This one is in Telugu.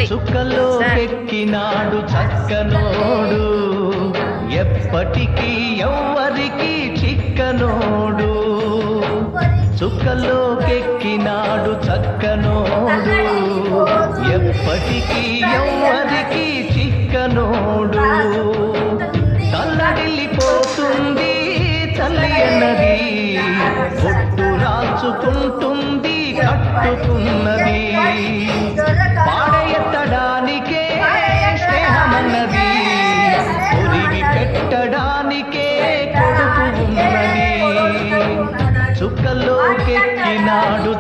చుక్కలోకెక్కినాడు చక్కనోడు, ఎప్పటికీ ఎవ్వరికి చిక్కనోడు. చుక్కలోకెక్కినాడు చక్కనోడు, ఎప్పటికీ ఎవ్వరికి చిక్కనోడు. తల్లడిల్లిపోతుంది తల్లి అన్నది, బొట్టు రాచుకుంటుంది కట్టుకున్నది. పాడెత్తడానికే స్నేహమన్నది, ఉరివి పెట్టడానికే కొడుకు ఉన్నది. చుక్కలోకెక్కినాడు